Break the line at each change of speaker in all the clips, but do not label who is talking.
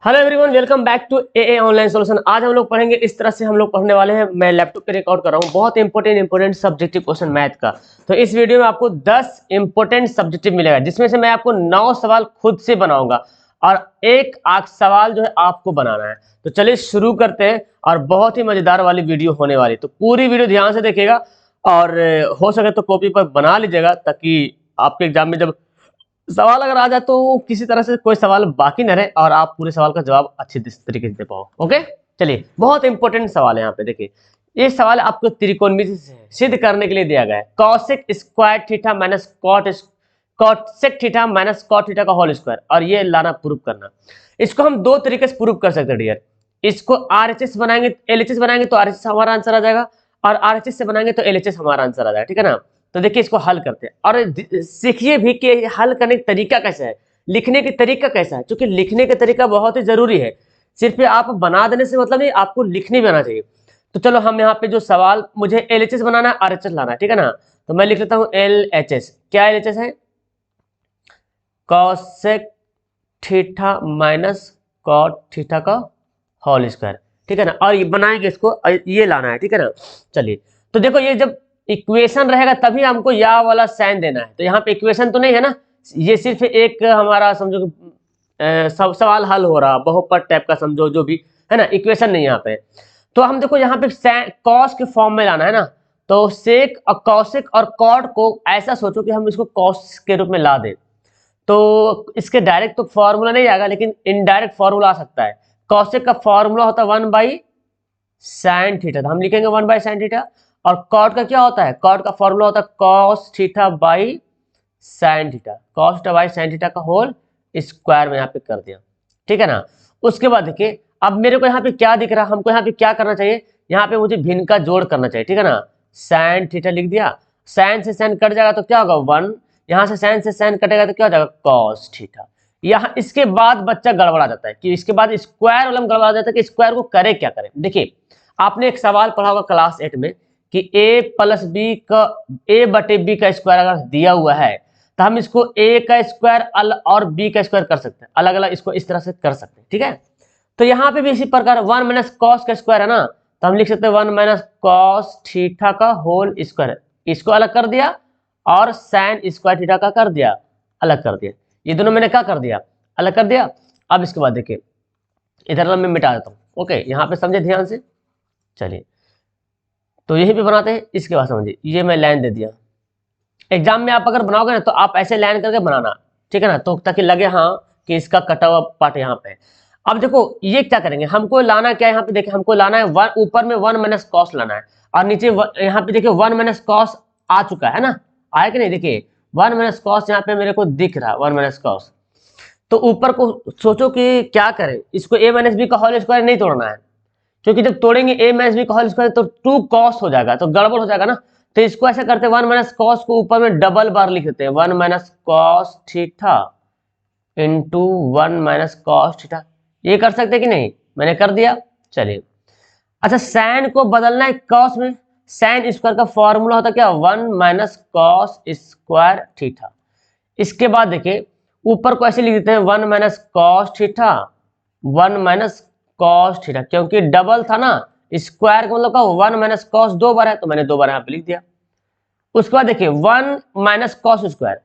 Hello everyone, welcome back to a online solution. आज हम लोग पढ़ेंगे, इस तरह से हम लोग पढ़ने वाले हैं। मैं लैपटॉप पे रिकॉर्ड कर रहा हूँ। बहुत इंपॉर्टेंट सब्जेक्टिव क्वेश्चन मैथ का। तो इस वीडियो में आपको 10 इंपॉर्टेंट सब्जेक्टिव मिलेगा, जिसमें से मैं आपको 9 सवाल खुद से बनाऊंगा और एक आख सवाल जो है आपको बनाना है। तो चलिए शुरू करते हैं। और बहुत ही मजेदार वाली वीडियो होने वाली, तो पूरी वीडियो ध्यान से देखिएगा और हो सके तो कॉपी पर बना लीजिएगा, ताकि आपके एग्जाम में जब सवाल अगर आ जाए तो किसी तरह से कोई सवाल बाकी न रहे और आप पूरे सवाल का जवाब अच्छी तरीके से दे पाओ। ओके, चलिए बहुत इंपॉर्टेंट सवाल है यहाँ पे। देखिए, ये सवाल आपको त्रिकोणमिति से सिद्ध करने के लिए दिया गया है। Cosec square theta minus cosec theta minus cot theta का होल स्क्वायर, और ये लाना प्रूव करना। इसको हम दो तरीके से प्रूव कर सकते हैं डियर। इसको आरएचएस बनाएंगे, एलएचएस बनाएंगे तो आरएचएस हमारा आंसर आ जाएगा, और आरएचएस से बनाएंगे तो एलएचएस हमारा आंसर आ जाएगा। ठीक है ना। तो देखिए, इसको हल करते हैं और सीखिए भी कि हल करने का तरीका कैसा है, लिखने का तरीका कैसा है, क्योंकि लिखने का तरीका बहुत ही जरूरी है। सिर्फ आप बना देने से मतलब नहीं, आपको लिखने भी आना चाहिए। तो चलो, हम यहाँ पे जो सवाल, मुझे एलएचएस बनाना है, आरएचएस लाना है। ठीक है ना। तो मैं लिख लेता हूँ एलएचएस। क्या एलएचएस है? Cosec theta minus cot theta का होल स्क्वायर। ठीक है ना। और ये बनाएंगे इसको, ये लाना है। ठीक है ना। चलिए, तो देखो, ये जब इक्वेशन रहेगा तभी हमको या वाला साइन देना है। तो यहाँ पे इक्वेशन तो नहीं है ना, ये सिर्फ एक हमारा समझो सब सवाल हल हो रहा, बहुपद टाइप का समझो, जो भी है ना, इक्वेशन नहीं यहाँ पे। तो हम देखो यहाँ पे कॉस के फॉर्म में लाना है ना। तो सेक और कॉसेक और कॉट को ऐसा सोचो कि हम इसको कॉस के रूप में ला दें। तो इसके डायरेक्ट तो फॉर्मूला नहीं आएगा, लेकिन इनडायरेक्ट फॉर्मूला आ सकता है। कॉसेक का फॉर्मूला होता है 1/sin थीटा, हम लिखेंगे 1/sin थीटा। और कॉट का क्या होता है? कॉट का फॉर्मूला होता है cos theta by sin theta, cos theta by sin theta का होल स्क्वायर में यहाँ पे कर दिया। ठीक है ना। उसके बाद देखिए, अब मेरे को यहाँ पे क्या दिख रहा है, हमको यहाँ पे क्या करना चाहिए, यहाँ पे मुझे भिन्न का जोड़ करना चाहिए। ठीक है ना। sin थीटा लिख दिया, sin से sin कट जाएगा तो क्या होगा 1, यहाँ से sin कटेगा तो क्या हो जाएगा cos थीटा। यहाँ इसके बाद बच्चा गड़बड़ा जाता है कि इसके बाद स्क्वायर वाला गड़बड़ा जाता है कि स्क्वायर को करे क्या करें। देखिए, आपने एक सवाल पढ़ा होगा क्लास 8 में कि a प्लस बी का a बटे बी का स्क्वायर अगर दिया हुआ है तो हम इसको a का स्क्वायर और b का स्क्वायर कर सकते हैं, अलग अलग इसको इस तरह से कर सकते हैं। ठीक है। तो यहाँ पे भी इसी प्रकार 1 माइनस कॉस का स्क्वायर है ना, तो हम लिख सकते हैं 1 माइनस कॉस थीटा का होल स्क्वायर। इसको अलग कर दिया और साइन स्क्वायर थीटा का कर दिया, अलग कर दिया। ये दोनों मैंने क्या कर दिया, अलग कर दिया। अब इसके बाद देखिए, इधर मैं मिटा देता हूँ। ओके, यहाँ पे समझे ध्यान से। चलिए, तो यही पे बनाते हैं। इसके बाद समझिए, ये मैं लाइन दे दिया। एग्जाम में आप अगर बनाओगे ना तो आप ऐसे लाइन करके बनाना। ठीक है ना, तो ताकि लगे हाँ कि इसका कटा हुआ पार्ट यहाँ पे है। अब देखो, ये क्या करेंगे, हमको लाना क्या है, यहाँ पे देखिए, हमको लाना है वन, ऊपर में 1 माइनस कॉस लाना है, और नीचे यहाँ पे देखिए 1 माइनस कॉस आ चुका है ना, आया कि नहीं। देखिए 1 माइनस कॉस यहाँ पे मेरे को दिख रहा है, 1 माइनस कॉस। तो ऊपर को सोचो कि क्या करें, इसको a माइनस बी का होल स्क्वायर नहीं तोड़ना है, क्योंकि जब तोड़ेंगे a माइनस बी का होल स्क्वायर तो 2 कॉस हो जाएगा, तो गड़बड़ हो जाएगा ना। तो इसको ऐसा करते हैं, 1 माइनस कॉस को ऊपर में डबल बार लिख देते हैं, 1 minus cos theta into 1 minus cos theta. ये कर सकते कि नहीं, मैंने कर दिया। चलिए, अच्छा, साइन को बदलना है कॉस में। साइन स्क्वायर का फॉर्मूला होता है क्या, 1 माइनस कॉस स्क्वायर थीटा। इसके बाद देखिए, ऊपर को ऐसे लिख देते हैं 1 minus cos theta, 1 minus cos theta, क्योंकि डबल था ना, स्क्वायर का मतलब का 1 माइनस कॉस 2 बार है, तो मैंने 2 बार यहाँ पे लिख दिया। उसके बाद देखिए 1 माइनस कॉस स्क्वायर,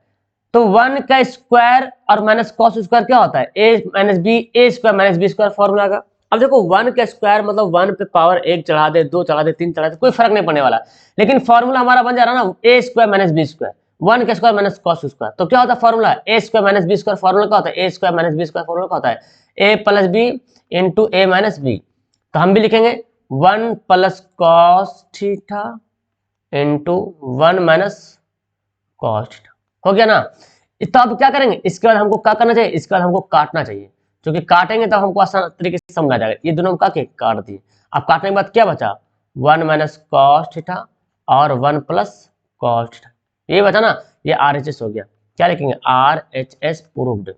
तो 1 का स्क्वायर और माइनस कॉस स्क्वायर क्या होता है, A minus B, A square minus B square formula का। अब देखो 1 का स्क्वायर मतलब 1 पे पावर 1 चढ़ा दे, 2 चढ़ा दे, 3 चढ़ा दे, कोई फर्क नहीं पड़ने वाला। लेकिन फॉर्मूला हमारा बन जा रहा है ना, ए स्क्वायर माइनस बी स्क्वायर, 1 का स्क्वायर माइनस कॉस स्क्वायर। तो क्या होता है formula, A square minus B square formula क्या होता है, A square minus B square formula क्या होता है, A plus B into A minus B. तो हम भी लिखेंगे 1 plus cos theta into 1 minus cos theta. हो गया ना। तो अब क्या करेंगे, इसके बाद हमको क्या करना चाहिए, इसके बाद हमको काटना चाहिए, क्योंकि काटेंगे तो हमको आसान तरीके से समझ आ जाएगा। ये दोनों का काट दिए। अब काटने के बाद क्या बचा, 1 माइनस कॉस थीटा और 1 प्लस कॉस थीटा, ये बचा ना, ये आरएचएस हो गया। क्या लिखेंगे, आरएचएस प्रूव्ड।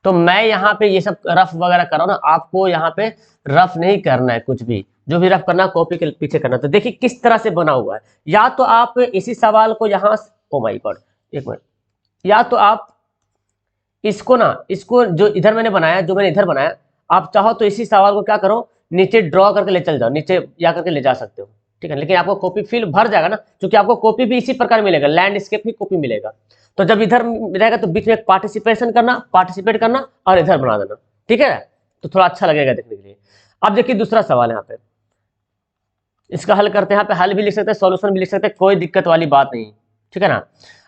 तो मैं यहाँ पे ये सब रफ वगैरह कर रहा हूँ ना, आपको यहाँ पे रफ नहीं करना है, कुछ भी जो भी रफ करना है कॉपी के पीछे करना। तो देखिए किस तरह से बना हुआ है। या तो आप इसी सवाल को यहाँ, ओ माय गॉड, एक मिनट, या तो आप इसको जो इधर मैंने बनाया, जो मैंने इधर बनाया, आप चाहो तो इसी सवाल को क्या करो, नीचे ड्रॉ करके ले चल जाओ, नीचे या करके ले जा सकते हो, ठीक है। लेकिन आपको कॉपी फिल भर जाएगा ना, क्योंकि आपको कॉपी भी इसी प्रकार मिलेगा, लैंडस्केप ही कॉपी मिलेगा। तो जब इधर रहेगा तो बीच में पार्टिसिपेट करना और इधर बना देना, ठीक है। तो थोड़ा अच्छा लगेगा देखने के लिए। अब देखिए दूसरा सवाल यहाँ पे, इसका हल करते हैं। यहाँ पे हल भी लिख सकते हैं, सॉल्यूशन भी लिख सकते हैं, कोई दिक्कत वाली बात नहीं, ठीक है ना।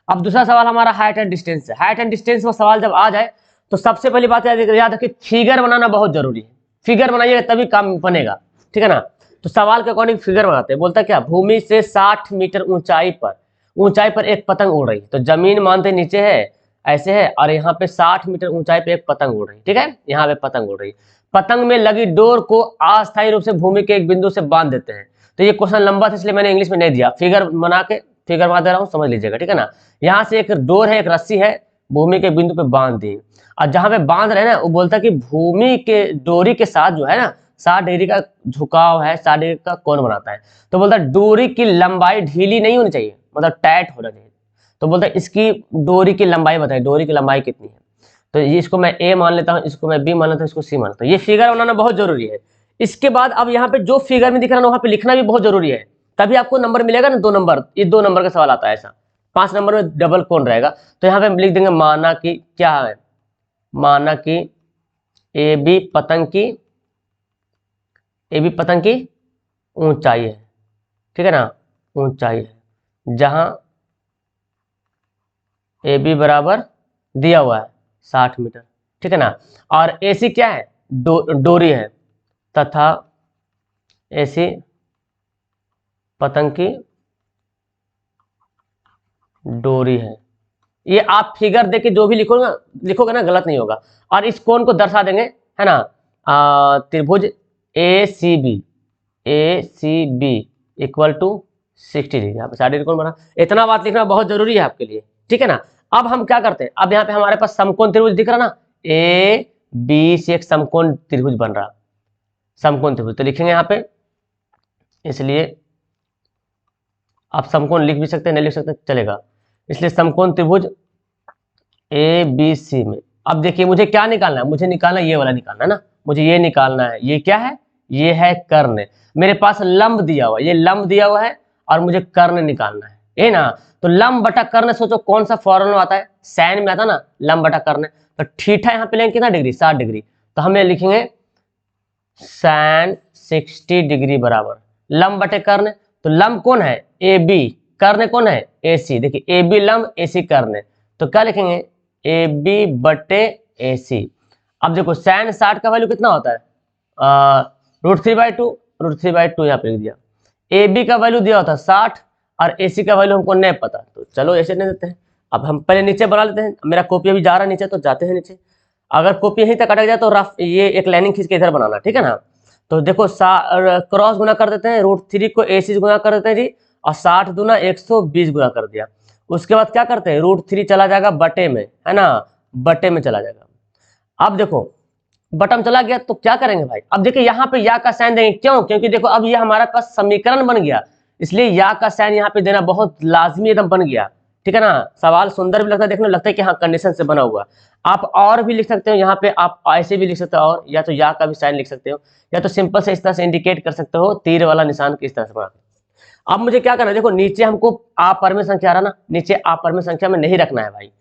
अब दूसरा सवाल हमारा हाइट एंड डिस्टेंस है। हाइट एंड डिस्टेंस वो सवाल जब आ जाए तो सबसे पहली बात याद रखिए, फिगर बनाना बहुत जरूरी है। फिगर बनाइएगा तभी काम बनेगा, ठीक है ना। तो सवाल के अकॉर्डिंग फिगर बनाते हैं। बोलता क्या, भूमि से 60 मीटर ऊंचाई पर एक पतंग उड़ रही। तो जमीन मानते नीचे है, ऐसे है, और यहाँ पे 60 मीटर ऊंचाई पे एक पतंग उड़ रही, ठीक है। यहाँ पे पतंग उड़ रही, पतंग में लगी डोर को अस्थायी रूप से भूमि के एक बिंदु से बांध देते हैं। तो ये क्वेश्चन लंबा था इसलिए मैंने इंग्लिश में नहीं दिया, फिगर बना दे रहा हूँ, समझ लीजिएगा, ठीक है ना। यहाँ से एक डोर है, एक रस्सी है, भूमि के बिंदु पे बांध दी, और जहां पे बांध रहे ना वो बोलता है कि भूमि के डोरी के साथ जो है ना 60 डिग्री का झुकाव है, 60 डिग्री का कोण बनाता है। तो बोलता है डोरी की लंबाई ढीली नहीं होनी चाहिए, मतलब टाइट होना चाहिए। तो बोलता है इसकी डोरी की लंबाई बताइए, डोरी की लंबाई कितनी है। तो ये इसको मैं ए मान लेता हूँ, इसको मैं बी मान लेता हूँ, इसको सी मान लेता हूँ। ये फिगर बनाना बहुत जरूरी है। इसके बाद अब यहाँ पे जो फिगर में दिख रहा है वहां पे लिखना भी बहुत जरूरी है, तभी आपको नंबर मिलेगा ना, 2 नंबर। ये 2 नंबर का सवाल आता है ऐसा, 5 नंबर में डबल कोण रहेगा। तो यहाँ पे हम लिख देंगे माना कि क्या है, माना कि ए बी पतंग की ऊंचाई है, ठीक है ना, ऊंचाई है, जहां ए बी बराबर दिया हुआ है 60 मीटर, ठीक है ना। और ए सी क्या है, डोरी है, तथा ए सी पतंग की डोरी है। ये आप फिगर देके जो भी लिखोगे ना गलत नहीं होगा। और इस कोण को दर्शा देंगे, है ना, त्रिभुज A C B equal to 60 degree. यहाँ पे 60 डिग्री कोण बना। इतना बात लिखना बहुत जरूरी है आपके लिए, ठीक है ना। अब हम क्या करते हैं, अब यहाँ पे हमारे पास समकोण त्रिभुज दिख रहा ना, ए बी से एक समकोण त्रिभुज बन रहा, समकोण त्रिभुज। तो लिखेंगे यहाँ पे, इसलिए आप समकोण लिख भी सकते हैं, नहीं लिख सकते चलेगा। इसलिए समकोण त्रिभुज ए बी सी में, अब देखिए मुझे क्या निकालना है, मुझे निकालना ये वाला निकालना है ना, मुझे ये निकालना है। ये क्या है, ये है कर्ण। मेरे पास लंब दिया हुआ है, ये लंब दिया हुआ है, और मुझे कर्ण निकालना है, ये ना। तो लंब बटा कर्ण, सोचो कौन सा फॉर्मूला आता है, साइन में आता ना, लंब बटा कर्ण। तो थीटा यहाँ पे लेंगे कितना डिग्री, 60 डिग्री। तो हम ये लिखेंगे साइन 60 डिग्री बराबर लंब बटे कर्ण। तो लंब कौन है, ए बी, कर्ण कौन है, ए सी। देखिए ए बी लंब, ए सी कर्ण। तो क्या लिखेंगे, ए बी बटे ए सी। अब देखो साइन 60 का वैल्यू कितना होता है, √3/2, √3/2 यहाँ पे लिख दिया। ए बी का वैल्यू दिया होता है 60, और ए सी का वैल्यू हमको नहीं पता, तो चलो ऐसे नहीं देते हैं। अब हम पहले नीचे बना लेते हैं, मेरा कॉपी अभी जा रहा है नीचे, तो जाते हैं नीचे। अगर कॉपी यहीं तक अटक जाए तो रफ ये एक लाइनिंग खींच के इधर बनाना, ठीक है ना। तो देखो क्रॉस गुना कर देते हैं, √3 को ए सी गुना कर देते हैं जी, और 60 दूना 120 गुना कर दिया। उसके बाद क्या करते हैं, √3 चला जाएगा बटे में, है ना, बटे में चला जाएगा। अब देखो बटन चला गया तो क्या करेंगे भाई, अब देखिए यहाँ पे या का साइन देंगे, क्यों, क्योंकि देखो अब ये हमारा पास समीकरण बन गया, इसलिए या का साइन यहाँ पे देना बहुत लाजमी एकदम बन गया, ठीक है ना। सवाल सुंदर भी लगता है, देखने लगता है कि हाँ कंडीशन से बना हुआ। आप और भी लिख सकते हो यहाँ पे, आप ऐसे भी लिख सकते हो, और या तो या का भी साइन लिख सकते हो, या तो सिंपल से इस तरह से इंडिकेट कर सकते हो, तीर वाला निशान किस तरह से बना। अब मुझे क्या करना है, देखो नीचे हमको अपरिमेय संख्या रहा ना, नीचे अपरिमेय संख्या में नहीं रखना है भाई।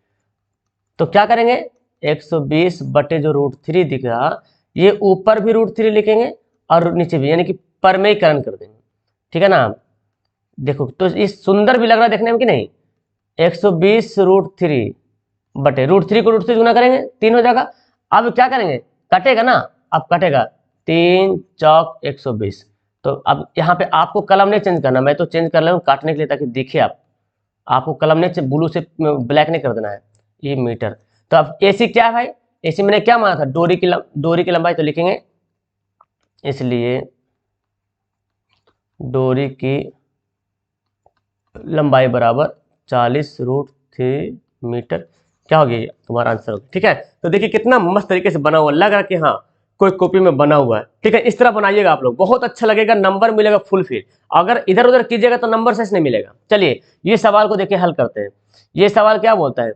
तो क्या करेंगे, 120 बटे जो √3 दिख रहा, ये ऊपर भी √3 लिखेंगे और नीचे भी, यानी कि परमेयकरण कर देंगे, ठीक है ना। देखो तो इस सुंदर भी लग रहा है देखने में कि नहीं, 120 √3 बटे √3 को √3 गुना करेंगे 3 हो जाएगा। अब क्या करेंगे, कटेगा ना, अब कटेगा 3 चौक 120। तो अब यहाँ पे आपको कलम नहीं चेंज करना, मैं तो चेंज कर रहा हूँ काटने के लिए ताकि दिखे। आपको कलम नहीं ब्लू से ब्लैक नहीं कर देना है, ये मीटर। तो अब एसी क्या है भाई, एसी मैंने क्या माना था, डोरी की लंबाई, तो लिखेंगे इसलिए डोरी की लंबाई बराबर 40√3 मीटर। क्या हो गया, तुम्हारा आंसर हो गया, ठीक है। तो देखिए कितना मस्त तरीके से बना हुआ, लग रहा है कि हाँ कोई कॉपी में बना हुआ है, ठीक है। इस तरह बनाइएगा आप लोग, बहुत अच्छा लगेगा, नंबर मिलेगा फुल फिल। अगर इधर उधर कीजिएगा तो नंबर से नहीं मिलेगा। चलिए ये सवाल को देखिए हल करते हैं। ये सवाल क्या बोलता है,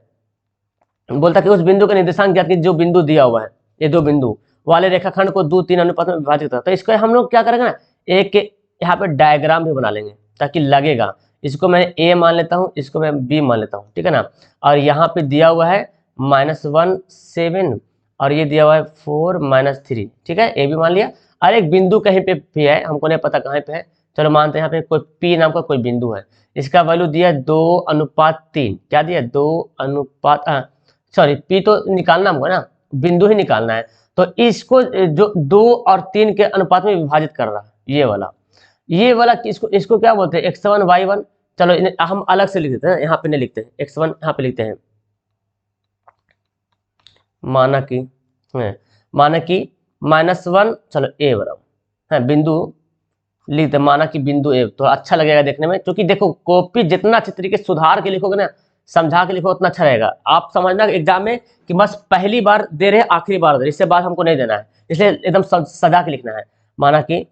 बोलता है कि उस बिंदु का निर्देशांक ज्ञात कीजिए जो बिंदु दिया हुआ है, ये दो बिंदु वाले रेखाखंड को 2-3 अनुपात में विभाजित करता है। तो इसको हम लोग क्या करेंगे ना, एक यहाँ पे डायग्राम भी बना लेंगे ताकि लगेगा। इसको मैं ए मान लेता हूँ, इसको मैं बी मान लेता हूँ, ठीक है ना। और यहाँ पे दिया हुआ है -1 7 और ये दिया हुआ है 4 -3, ठीक है, ए भी मान लिया। और एक बिंदु कहीं पे भी है, हमको नहीं पता कहाँ पे है, चलो मानते हैं यहाँ पे कोई पी नाम का कोई बिंदु है, इसका वैल्यू दिया है 2:3। क्या दिया है? 2 सॉरी पी तो निकालना हमको ना, बिंदु ही निकालना है। तो इसको जो 2 और 3 के अनुपात में विभाजित कर रहा है, ये वाला इसको क्या बोलते हैं? x1 y1। चलो हम अलग से लिख देते हैं, यहाँ पे नहीं लिखते हैं x1, यहाँ पे लिखते हैं माना कि -1, चलो a बराबर है बिंदु लिखते हैं, माना कि बिंदु ए, तो अच्छा लगेगा देखने में। क्योंकि देखो कॉपी जितना अच्छे तरीके से सुधार के लिखोगे ना, समझा के लिखो, उतना अच्छा रहेगा। आप समझना एग्जाम में कि बस पहली बार दे रहे आखिरी बार दे रहे, इससे बाद हमको नहीं देना है, इसलिए एकदम सजा के लिखना है। माना कि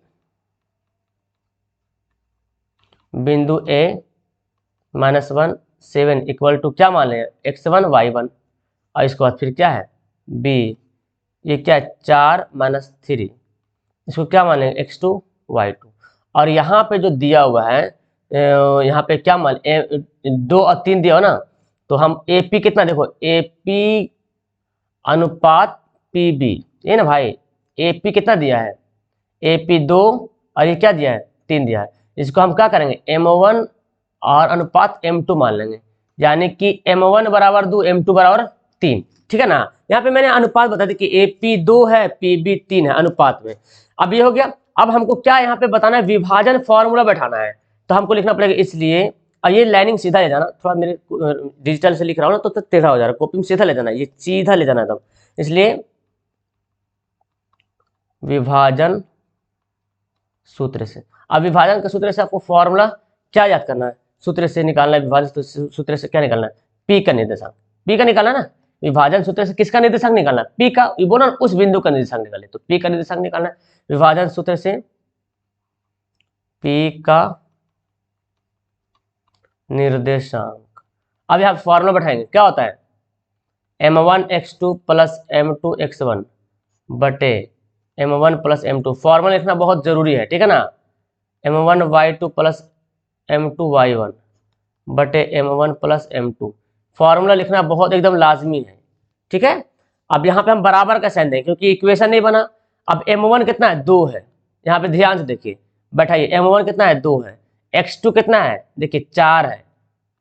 बिंदु ए -1 7 इक्वल टू क्या मान लें? x1 y1, और इसके बाद फिर क्या है? b, ये क्या है? 4 -3, इसको क्या मान लें? x2 y2। और यहाँ पे जो दिया हुआ है, यहाँ पे क्या मान 2 और 3 दिया हो ना, तो हम AP कितना, देखो AP अनुपात PB, ये ना भाई, AP कितना दिया है? AP 2 और ये क्या दिया है? 3 दिया है। इसको हम क्या करेंगे? M1 और अनुपात M2 मान लेंगे, यानी कि M1 बराबर 2, M2 बराबर 3, ठीक है ना। यहाँ पे मैंने अनुपात बता दी कि AP 2 है, PB 3 है अनुपात में। अब ये हो गया। अब हमको क्या यहाँ पे बताना है? विभाजन फॉर्मूला बैठाना है, तो हमको लिखना पड़ेगा इसलिए, और ये लाइनिंग सीधा ले जाना, थोड़ा मेरे डिजिटल से लिख रहा हूँ ना तो टेढ़ा हो जा रहा है, कॉपी में सीधा ले जाना, ये सीधा ले जाना एकदम। इसलिए विभाजन सूत्र से, अब विभाजन के सूत्र से आपको फॉर्मूला क्या याद करना है? सूत्र से निकालना है विभाजन सूत्र से क्या निकालना है? पी का निर्देशांक, पी का निकालना ना। विभाजन सूत्र से किसका निर्देशांक निकालना है? पी का, ये बोला ना उस बिंदु का निर्देशांक निकाले, तो पी का निर्देशांक निकालना है विभाजन सूत्र से, पी का निर्देशांक। अब यहाँ फॉर्मूला बैठाएंगे, क्या होता है? m1 x2 plus m2 x1 बटे m1 प्लस m2। फॉर्मूला लिखना बहुत जरूरी है, ठीक है ना। m1 y2 plus m2 y1 बटे m1 प्लस m2, फॉर्मूला लिखना बहुत एकदम लाजमी है, ठीक है। अब यहाँ पे हम बराबर का साइन देंगे क्योंकि इक्वेशन नहीं बना। अब m1 कितना है? 2 है, यहाँ पे ध्यान से देखिए, बैठाइए। m1 कितना है? 2 है। x2 कितना है? देखिए 4 है,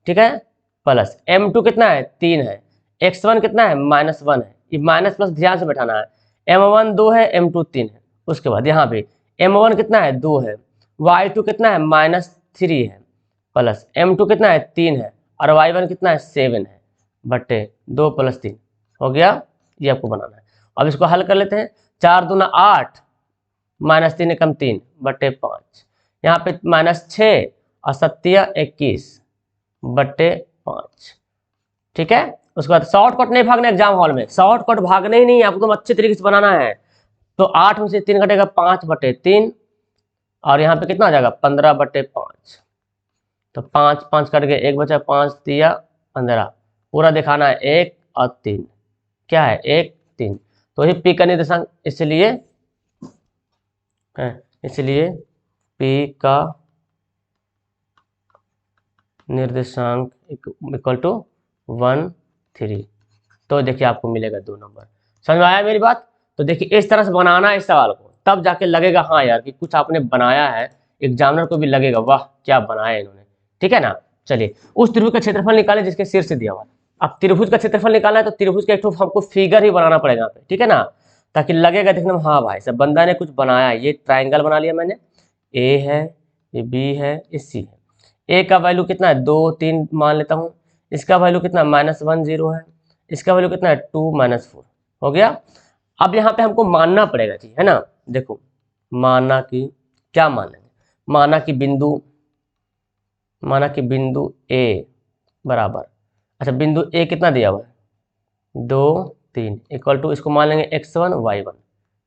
ठीक है, प्लस m2 कितना है? 3 है। x1 कितना है? -1 है। ये माइनस प्लस ध्यान से बैठाना है। m1 2 है, m2 3 है। उसके बाद यहाँ पे m1 कितना है? 2 है। y2 कितना है? -3 है, प्लस m2 कितना है? 3 है, और y1 कितना है? 7 है, बटे 2 + 3 हो गया। ये आपको बनाना है। अब इसको हल कर लेते हैं। 4 दूना 8, -3 एकम 3 बटे 5, यहाँ पे -6 और 7 21 बटे 5, ठीक है। उसके बाद शॉर्टकट नहीं भागना एग्जाम हॉल में, शॉर्टकट भागने ही नहीं, आपको अच्छे तरीके से बनाना है। तो 8 में से 3 घटेगा 5 बटे 3, और यहाँ पे कितना आ जाएगा? 15 बटे 5। तो 5 5 कट गए, 1 बचा, 5 3 15, पूरा दिखाना है 1 और 3, क्या है? 1 3, तो ये पी का निर्देशांक, इसलिए पी का निर्देशांक इक्वल टू 1 3। तो देखिए आपको मिलेगा 2 नंबर। समझ में आया मेरी बात? तो देखिए इस तरह से बनाना है इस सवाल को, तब जाके लगेगा हाँ यार कि कुछ आपने बनाया है, एग्जामिनर को भी लगेगा वाह क्या बनाया इन्होंने, ठीक है ना। चलिए उस त्रिभुज का क्षेत्रफल निकालें जिसके शीर्ष दिया हुआ। अब त्रिभुज का क्षेत्रफल निकालना है तो त्रिभुज का एक तो हमको फिगर ही बनाना पड़ेगा यहाँ पे, ठीक है ना, ताकि लगेगा देखने में हाँ भाई सब बंदा ने कुछ बनाया। ये ट्राइंगल बना लिया मैंने, ए है, ये बी है, ये सी है। ए का वैल्यू कितना है? 2 3 मान लेता हूँ। इसका वैल्यू कितना? -1 0 है। इसका वैल्यू कितना है? 2 -4 हो गया। अब यहाँ पे हमको मानना पड़ेगा जी, है ना। देखो माना कि क्या मान लेंगे? माना कि बिंदु ए बराबर, अच्छा बिंदु ए कितना दिया हुआ है? 2 3 इक्वल टू, इसको मान लेंगे x1 y1,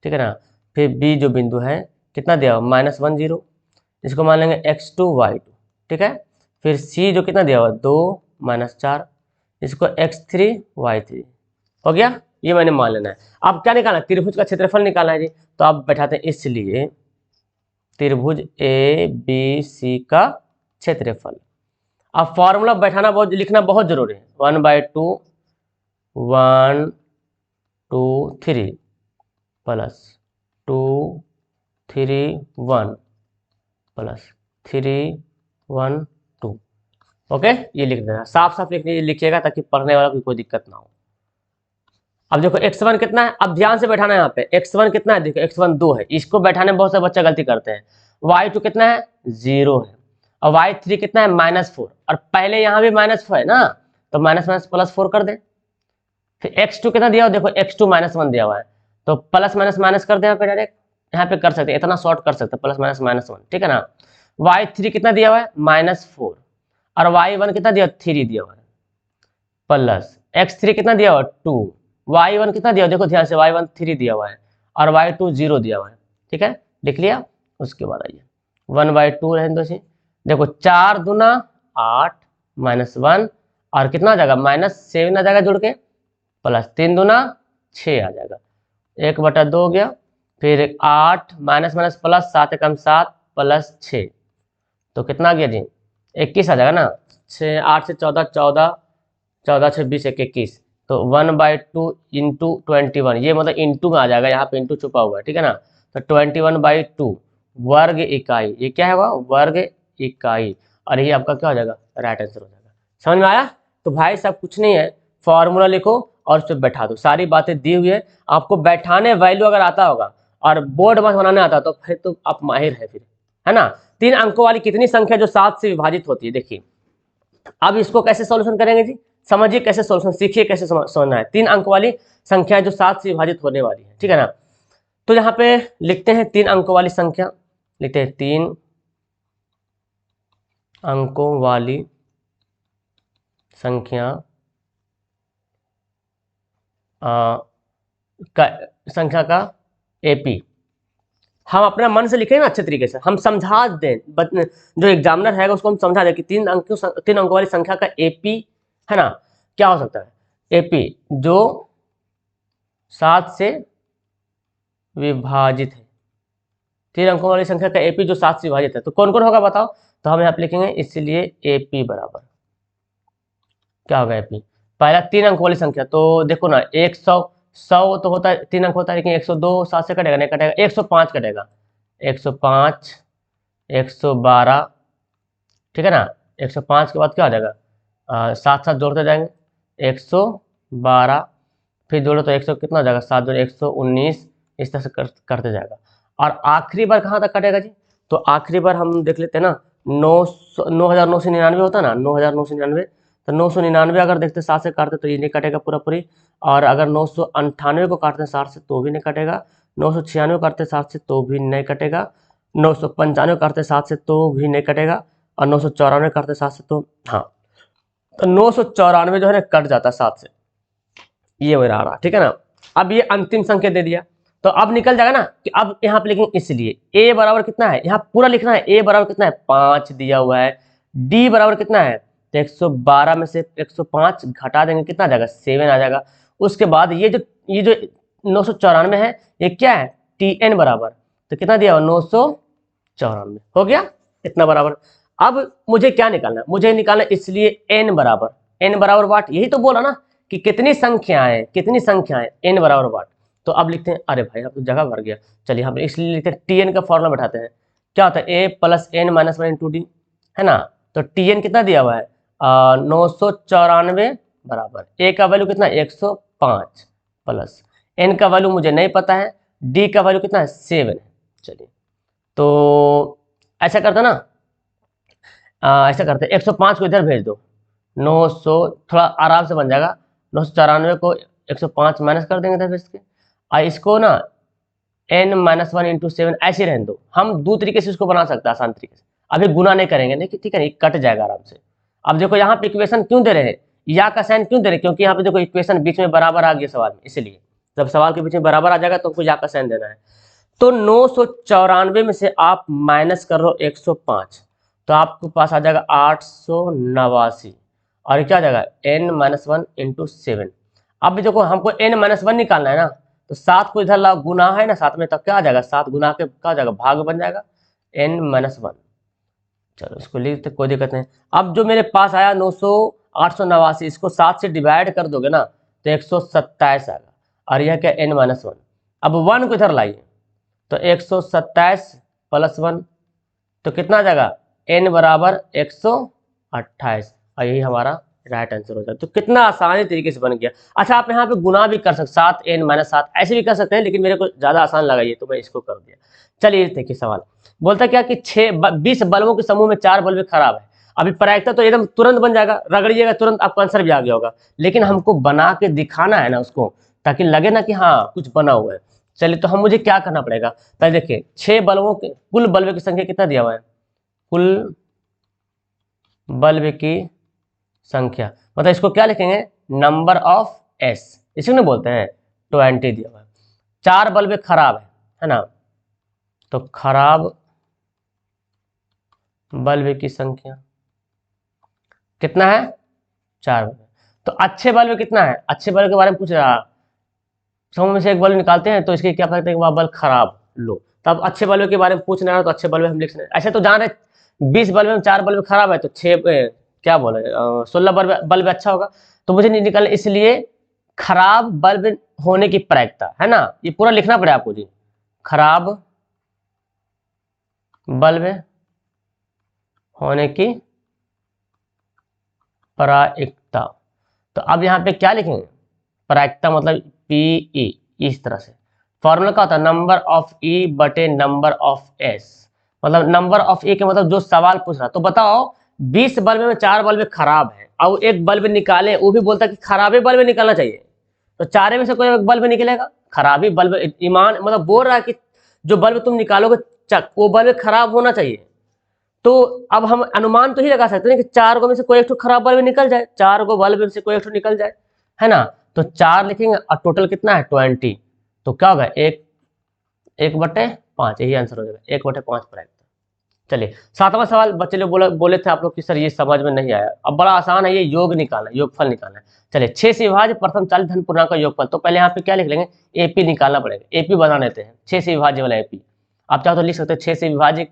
ठीक है ना। फिर बी जो बिंदु है कितना दिया हुआ? -1 0, इसको मान लेंगे x2 y2, ठीक है। फिर सी जो कितना दिया हुआ? 2 -4, इसको x3 y3, हो गया, ये मैंने मान लेना है। अब क्या निकालना है, त्रिभुज का क्षेत्रफल निकालना है जी। तो आप बैठाते हैं, इसलिए त्रिभुज ए बी सी का क्षेत्रफल। अब फॉर्मूला बैठाना बहुत, लिखना बहुत जरूरी है। 1/2 1 2 3 प्लस 2 3 1 प्लस 3 1 2। ओके, ये लिख देना, साफ साफ लिखिएगा ताकि पढ़ने वाला को कोई दिक्कत ना हो। अब देखो x1 कितना है, अब ध्यान से बैठाना है यहाँ पे। x1 कितना है, देखो x1 2 है, इसको बैठाने में बहुत से बच्चे गलती करते हैं। y2 कितना है, 0 है। और y3 कितना है, -4। और पहले यहाँ भी -4 है ना, तो माइनस माइनस प्लस 4 कर दे। फिर x2 कितना दिया हुआ, देखो x2 -1 दिया हुआ है, तो प्लस माइनस माइनस कर दे यहाँ पे डायरेक्ट। यहाँ पे कर सकते हैं, इतना शॉर्ट कर सकते हैं, प्लस माइनस -1, ठीक है ना। y3 कितना दिया हुआ है, -4। और y1 कितना दिया, 3 दिया हुआ है, प्लस x3 कितना दिया हुआ, 2। y1 कितना दिया, देखो ध्यान से, y1 3 दिया हुआ है और y2 0 दिया हुआ है, ठीक है, लिख लिया। उसके बाद आइए 1/2 रहने दो, देखो 4 दूना 8 -1 और कितना आ जाएगा, -7 आ जाएगा जुड़ के, प्लस 3 दूना 6 आ जाएगा, 1/2 हो गया। फिर 8 माइनस माइनस प्लस 7 एकम 7 प्लस 6, तो कितना आ गया जी, 21 आ जाएगा ना। 6 8 से 14 14 14 6 20 21, तो 1/2 इंटू 21, ये मतलब इंटू में आ जाएगा, यहाँ पे इंटू छुपा हुआ है, ठीक है ना। तो 21/2 वर्ग इकाई, ये क्या है, वर्ग इकाई। और ये आपका क्या हो जाएगा, राइट आंसर हो जाएगा। समझ में आया। तो भाई साहब कुछ नहीं है, फॉर्मूला लिखो और उस पर बैठा दो, सारी बातें दी हुई है आपको। बैठाने वैल्यू अगर आता होगा और बोर्ड में बनाने आता तो फिर तो आप माहिर है फिर, है ना। 3 अंकों वाली कितनी संख्या जो 7 से विभाजित होती है, देखिए अब इसको कैसे सॉल्यूशन करेंगे जी, समझिए कैसे सॉल्यूशन, सीखिए कैसे समझना है। 3 अंक वाली संख्या जो 7 से विभाजित होने वाली है, ठीक है ना। तो यहाँ पे लिखते हैं 3 अंकों वाली संख्या, लिखते हैं 3 अंकों वाली संख्या संख्या का एपी हम अपना मन से लिखें ना, अच्छे तरीके से हम समझा दें, जो एग्जामिनर है उसको हम समझा दें कि 3 अंकों वाली संख्या का एपी है ना, क्या हो सकता है, एपी जो 7 से विभाजित है। 3 अंकों वाली संख्या का एपी जो 7 से विभाजित है, तो कौन कौन होगा बताओ। तो हम यहाँ पे लिखेंगे, इसलिए एपी बराबर क्या होगा, एपी पहला 3 अंकों वाली संख्या, तो देखो ना 100 तो होता है 3 अंक होता है, लेकिन 102 7 से कटेगा नहीं, कटेगा 105 कटेगा, 105 112, ठीक है ना। 105 के बाद क्या हो जाएगा, साथ साथ जोड़ते जाएंगे, 112 फिर जोड़ो तो 100 कितना हो जाएगा, 7 जोड़े 119, इस तरह से करते जाएगा। और आखिरी बार कहाँ तक कटेगा जी, तो आखिरी बार हम देख लेते हैं ना, 9,999 होता है ना, 9,999, तो 999 अगर देखते 7 से काटते तो ये नहीं कटेगा पूरा पूरी। और अगर 998 को काटते हैं 60 से तो भी नहीं कटेगा, 996 काटते 7 से तो भी नहीं कटेगा, 995 काटते 7 से तो भी नहीं कटेगा, और 994 काटते 7 से तो हाँ, तो 994 जो है ना कट जाता है 7 से, ये मेरा आ रहा, ठीक है ना। अब ये अंतिम संख्या दे दिया, तो अब निकल जाएगा ना कि अब यहाँ पे लिखेंगे, इसलिए a बराबर कितना है, यहाँ पूरा लिखना है, a बराबर कितना है 5 दिया हुआ है, d बराबर कितना है, तो 112 में से 105 घटा देंगे, कितना आ जाएगा 7 आ जाएगा। उसके बाद ये जो 994 है, ये क्या है tn बराबर, तो कितना दिया हुआ 994 हो गया, इतना बराबर। अब मुझे क्या निकालना है, मुझे निकालना इसलिए n बराबर वाट, यही तो बोला ना कि कितनी संख्याएं n बराबर वाट। तो अब लिखते हैं, अरे भाई अब तो जगह भर गया, चलिए हम इसलिए लिखते हैं tn का फॉर्मूला बैठाते हैं, क्या होता है a plus n minus 1 into D, है ना। तो tn कितना दिया हुआ है 994 बराबर a का वैल्यू कितना 105 प्लस n का वैल्यू मुझे नहीं पता है, d का वैल्यू कितना है 7 है। चलिए तो ऐसा करते ना, ऐसा करते 105 को इधर भेज दो, 900 थोड़ा आराम से बन जाएगा, 994 को 105 माइनस कर देंगे इधर भेज के, और इसको ना n माइनस 1 इंटू 7 ऐसे रहने दो। हम दो तरीके से इसको बना सकते हैं, आसान तरीके से, अभी गुना नहीं करेंगे, नहीं ठीक है, नहीं कट जाएगा आराम से। अब देखो यहाँ पे इक्वेशन क्यों दे रहे हैं, या का साइन क्यों दे रहे हैं, क्योंकि यहाँ पे देखो इक्वेशन बीच में बराबर आ गया सवाल में, इसलिए जब सवाल के बीच में बराबर आ जाएगा तो हमको या का साइन देना है। तो 994 में से आप माइनस कर लो 105, तो आपके पास आ जाएगा 889, और क्या आ जाएगा n माइनस 1 इंटू 7। अब देखो हमको n-1 निकालना है ना, तो 7 को इधर ला गुना है ना साथ में, तब क्या आ जाएगा 7 गुना के क्या आ जाएगा भाग बन जाएगा n-1। चलो इसको लिख देते, कोई दिक्कत नहीं। अब जो मेरे पास आया 889, इसको 7 से डिवाइड कर दोगे ना तो 127 आएगा, और यह क्या n-1। अब 1 को इधर लाइए, तो 127 + 1 तो कितना आ जाएगा n बराबर 128, और यही हमारा राइट आंसर हो जाए। तो कितना आसानी तरीके से बन गया। अच्छा आप यहाँ पे गुना भी कर सकते, 7n-7 ऐसे भी कर सकते हैं, लेकिन मेरे को ज़्यादा आसान लगा ये, तो मैं इसको कर दिया। चलिए देखिए सवाल बोलता क्या कि 20 बल्बों के समूह में 4 बल्ब खराब है। अभी प्रायिकता तो एकदम तुरंत बन जाएगा, रगड़िएगा तुरंत आपका आंसर भी आ गया होगा, लेकिन हमको बना के दिखाना है ना उसको, ताकि लगे ना कि हाँ कुछ बना हुआ है। चलिए तो हम मुझे क्या करना पड़ेगा, पहले देखिए 6 बल्बों के कुल बल्ब की संख्या कितना दिया हुआ है, कुल बल्ब की संख्या, मतलब इसको क्या लिखेंगे नंबर ऑफ एस, इसी में बोलते हैं 20 दिया हुआ है। 4 बल्ब खराब है ना, तो खराब बल्ब की संख्या कितना है 4 बल्ब। तो अच्छे बल्ब कितना है, अच्छे बल्ब के बारे में पूछ रहा, समूह में से एक बल्ब निकालते हैं तो इसके क्या करते हैं, वह बल्ब खराब लो, तब अच्छे बल्ब के बारे में पूछ रहा है तो अच्छे बल्ब हम लिख सकते हैं। ऐसे तो जान रहे 20 बल्ब में 4 बल्ब खराब है, तो 6 क्या बोले 16 बल्ब अच्छा होगा। तो मुझे नहीं निकालना, इसलिए खराब बल्ब होने की प्रायिकता है ना, ये पूरा लिखना पड़ेगा आपको जी, खराब बल्ब होने की प्रायिकता। तो अब यहाँ पे क्या लिखेंगे प्रायिकता, मतलब PE, इस तरह से फॉर्मूला क्या होता है नंबर ऑफ E बटे नंबर ऑफ S, मतलब नंबर ऑफ E के मतलब जो सवाल पूछ रहा। तो बताओ 20 बल्ब में 4 बल्ब खराब है, और एक बल्ब निकाले, वो भी बोलता कि खराबे बल्ब निकालना चाहिए, तो 4 में से कोई एक बल्ब निकलेगा खराबी बल्ब, ईमान मतलब बोल रहा है कि जो बल्ब तुम निकालोगे वो बल्ब खराब होना चाहिए। तो अब हम अनुमान तो ही लगा सकते हैं कि 4 गो में से कोई एक खराब बल्ब निकल जाए, 4 गो बल्ब में से कोई एक निकल जाए, है ना। तो 4 लिखेंगे और टोटल कितना है 20, तो क्या होगा 1/5, यही आंसर हो जाएगा 1/5 प्राइम। चलिए 7वां सवाल बच्चे लोग बोले थे आप लोग कि सर ये समझ में नहीं आया, अब बड़ा आसान है, ये योग निकालना है, योगफल निकालना है। चलिए 6 से विभाज्य प्रथम 40 धन पूर्णांक का योगफल, तो पहले यहाँ पे क्या लिख लेंगे AP निकालना पड़ेगा, AP बना लेते हैं 6 से विभाज्य वाला AP। आप चाहो तो लिख सकते हैं 6 से विभाज्य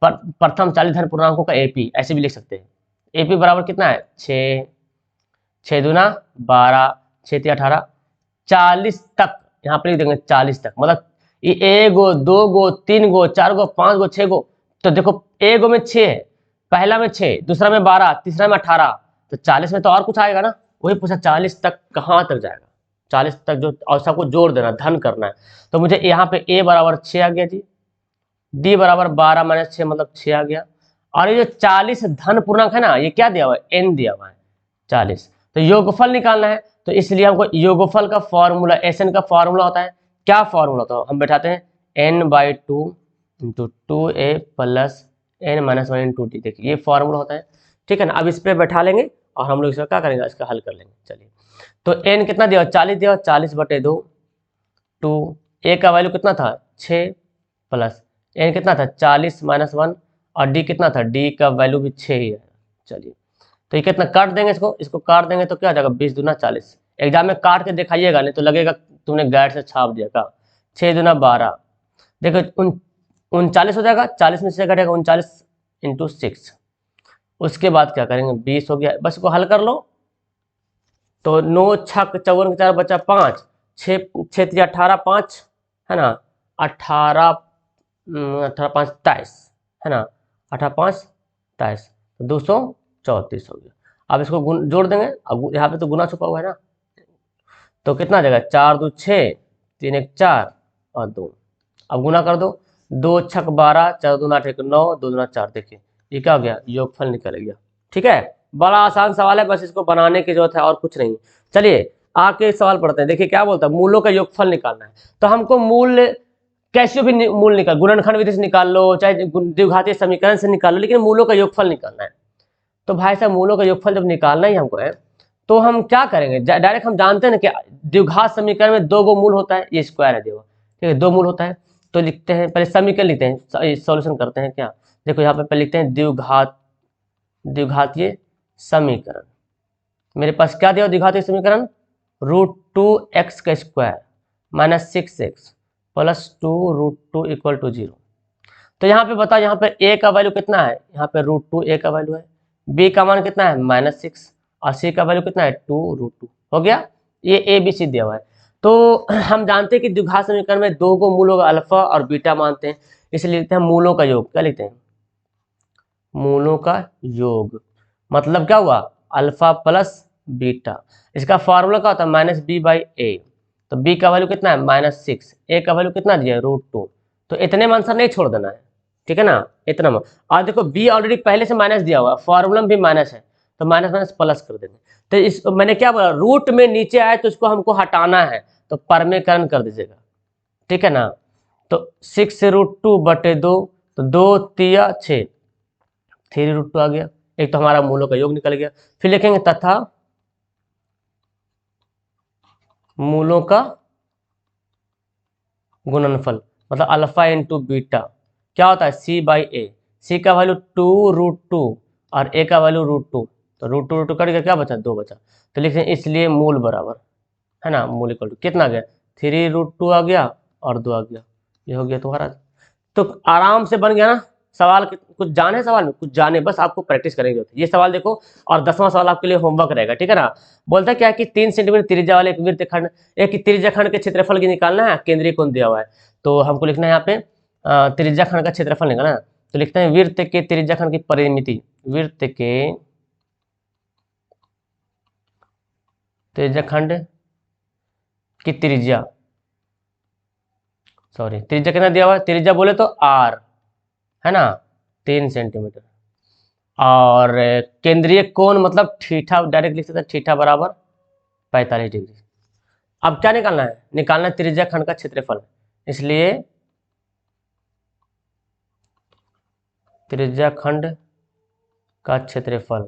प्रथम 40 धन पूर्णांकों का AP, ऐसे भी लिख सकते हैं। AP बराबर कितना है 6, 6 दूना 12, 6 3 18, 40 तक यहाँ पे लिख देंगे 40 तक, मतलब ये 1 गो 2 गो 3 गो 4 गो 5 गो 6 गो, तो देखो 1 गो में 6 है, पहला में 6, दूसरा में 12, तीसरा में 18, तो 40 में तो और कुछ आएगा ना, वही पूछा 40 तक कहाँ तक जाएगा, 40 तक जो, और सबको जोड़ देना धन करना है। तो मुझे यहाँ पे A बराबर 6 आ गया जी, D बराबर 12 - 6 मतलब 6 आ गया, और ये जो 40 धन पूर्णांक है ना, ये क्या दिया हुआ है N दिया हुआ है 40, तो योगफल निकालना है, तो इसलिए हमको योगफल का फॉर्मूला SN का फॉर्मूला होता है, क्या फॉर्मूला होता है, हम बैठाते हैं N/2 × 2A + N-1 × D, देखिए ये फॉर्मूला होता है, ठीक है ना। अब इस पर बैठा लेंगे और हम लोग इसका क्या करेंगे, इसका हल कर लेंगे। चलिए तो N कितना दिया 40 दिया, 40/2, 2 A का वैल्यू कितना था 6 प्लस N कितना था 40 - 1, और D कितना था, D का वैल्यू भी 6 ही है। चलिए तो ये कितना काट देंगे, इसको काट देंगे तो क्या हो जाएगा 20 दूना 40, एग्जाम में काट के दिखाइएगा, नहीं तो लगेगा तुमने गाइड से छाप दिया का। 6 दूना 12, देखो 39 हो जाएगा, 40 में से घटेगा 39 × 6, उसके बाद क्या करेंगे 20 हो गया, बस इसको हल कर लो, तो 9 छक 54 4 बचा 5, 6 6 3 18 5 है ना, 18 18 5 23 है ना, 18 5 23, तो 234 हो गया। अब इसको जोड़ देंगे, अब यहाँ पे तो गुना छुपा हुआ है ना, तो कितना आ जाएगा 4 2 6, 3 1 4 और 2, अब गुना कर दो, 2 छक 12, 4 दूना 8 9, 2 दूना 4, देखिए ये क्या हो गया योगफल निकल गया। ठीक है, बड़ा आसान सवाल है, बस इसको बनाने की जरूरत है और कुछ नहीं। चलिए आके सवाल पढ़ते हैं, देखिए क्या बोलता है मूलों का योगफल निकालना है, तो हमको मूल कैसे भी मूल निकाल, गुणनखंड विधि से निकाल लो, चाहे द्विघातीय समीकरण से निकाल लो, लेकिन मूलों का योगफल निकालना है। तो भाई साहब मूलों का योगफल जब निकालना ही हमको है, तो हम क्या करेंगे, डायरेक्ट हम जानते हैं ना कि द्विघात समीकरण में 2 गो मूल होता है, ये स्क्वायर है देखो, ठीक है 2 मूल होता है, तो लिखते हैं पहले समीकरण लिखते हैं, सॉल्यूशन करते हैं क्या, देखो यहाँ पे पहले लिखते हैं द्विघातीय समीकरण, मेरे पास क्या दिया द्विघातीय समीकरण √2x का square minus 6x plus 2 √2 equal to 0। तो यहाँ पे बताओ, यहाँ पे a का वैल्यू कितना है, यहाँ पे √2 a का वैल्यू है, b का मान कितना है -6 और c का वैल्यू कितना है 2 √2। हो गया, ये a b c दिया हुआ है। तो हम जानते हैं कि द्विघात समीकरण में दो को मूलों का अल्फा और बीटा मानते हैं, इसलिए लिखते हैं मूलों का योग। क्या लिखते हैं, मूलों का योग। मतलब क्या हुआ, अल्फा प्लस बीटा। इसका फॉर्मूला क्या होता है, -b/a। तो b का वैल्यू कितना है -6, a का वैल्यू कितना दिया है √2। तो इतने में आंसर नहीं छोड़ देना है, ठीक है ना, इतना में। और देखो b ऑलरेडी पहले से माइनस दिया हुआ है, फॉर्मूला में भी माइनस है, तो माइनस माइनस प्लस कर देंगे। तो इस मैंने क्या बोला, रूट में नीचे आए तो इसको हमको हटाना है, तो परमेकरण कर दीजिएगा, ठीक है ना। तो 6√2/2, तो 2 तिया 6, 3√2 आ गया। एक तो हमारा मूलों का योग निकल गया। फिर लिखेंगे तथा मूलों का गुणनफल, मतलब अल्फा इंटू बीटा क्या होता है c/a। c का वैल्यू 2√2 और a का वैल्यू √2, तो √2 कट गया, क्या बचा 2 बचा। तो लिखते हैं इसलिए मूल बराबर है ना, मूल इक्वल टू कितना आ गया 3√2 आ गया और 2 आ गया, ये हो गया तुम्हारा। तो आराम से बन गया ना सवाल। कुछ जाने सवाल में, कुछ जाने, बस आपको प्रैक्टिस करेंगे ये सवाल देखो। और 10वां सवाल आपके लिए होमवर्क रहेगा, ठीक है ना। बोलता है क्या कि 3 सेंटीमीटर त्रिज्या वाले एक वृत्तखंड, एक त्रिज्या खंड के क्षेत्रफल की निकालना है, केंद्रीय कोण दिया हुआ है। तो हमको लिखना है यहाँ पे त्रिज्या खंड का क्षेत्रफल निकालना है। तो लिखते हैं वृत्त के त्रिज्या खंड की परिमिति, वृत्त के त्रिज्या खंड की त्रिज्या, सॉरी त्रिज्या कितना दिया हुआ है, त्रिज्या बोले तो r है ना 3 सेंटीमीटर। और केंद्रीय कोण मतलब थीटा, डायरेक्ट लिख सकते हैं थीटा बराबर 45 डिग्री। अब क्या निकालना है, निकालना है त्रिज्या खंड का क्षेत्रफल, इसलिए त्रिज्या खंड का क्षेत्रफल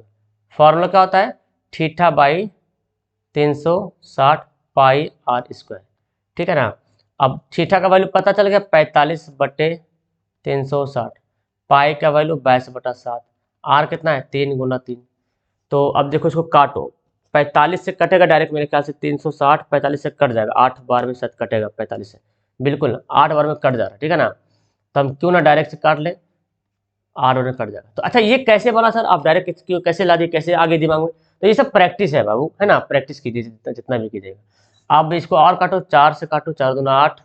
फॉर्मूला क्या होता है θ/360 पाई r², ठीक है ना। अब थीटा का वैल्यू पता चल गया 45/360, पाई का वैल्यू 22/7, आर कितना है 3 × 3। तो अब देखो इसको काटो, 45 से कटेगा डायरेक्ट, मेरे ख्याल से 360 45 से कट जाएगा, 8 बार में साथ कटेगा 45 से, बिल्कुल 8 बार में कट जा रहा है, ठीक है ना। तो हम क्यों ना डायरेक्ट से काट ले, 8 बार में कट जाएगा। तो अच्छा ये कैसे बोला सर, आप डायरेक्ट क्यों कैसे ला दिए, कैसे आगे दिमाग में। तो ये सब प्रैक्टिस है बाबू, है ना, प्रैक्टिस कीजिए जितना भी कीजिएगा। आप इसको और काटो, 4 से काटो, 4 दूना 8,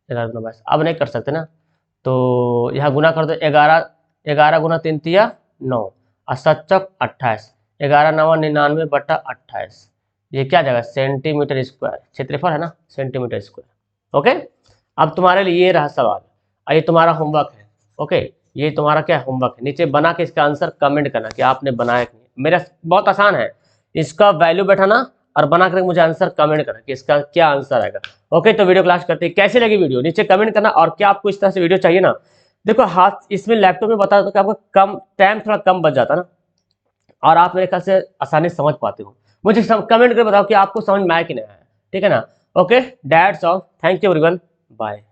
11 दूना 22, अब नहीं कर सकते ना। तो यहाँ गुना कर दो, 11 11 × 3 = 9 और 7 × 28, 11 × 9 = 99/28। ये क्या जाएगा सेंटीमीटर स्क्वायर, क्षेत्रफल है ना सेंटीमीटर स्क्वायर। ओके, अब तुम्हारे लिए ये रहा सवाल और ये तुम्हारा होमवर्क है। ओके, ये तुम्हारा क्या होमवर्क है, नीचे बना के इसका आंसर कमेंट करना कि आपने बनाया कि नहीं। मेरा बहुत आसान है, इसका वैल्यू बैठाना और बना कर मुझे आंसर कमेंट करना कि इसका क्या आंसर आएगा। ओके, तो वीडियो क्लास करते हैं, कैसी लगी वीडियो नीचे कमेंट करना। और क्या आपको इस तरह से वीडियो चाहिए ना, देखो हाथ इसमें लैपटॉप में बता दो कि आपका कम टाइम थोड़ा कम बच जाता ना, और आप मेरे ख्याल से आसानी से समझ पाते हो। मुझे कमेंट करके बताओ कि आपको समझ में आया कि नहीं आया, ठीक है ना। Okay, that's all, thank you everyone, bye.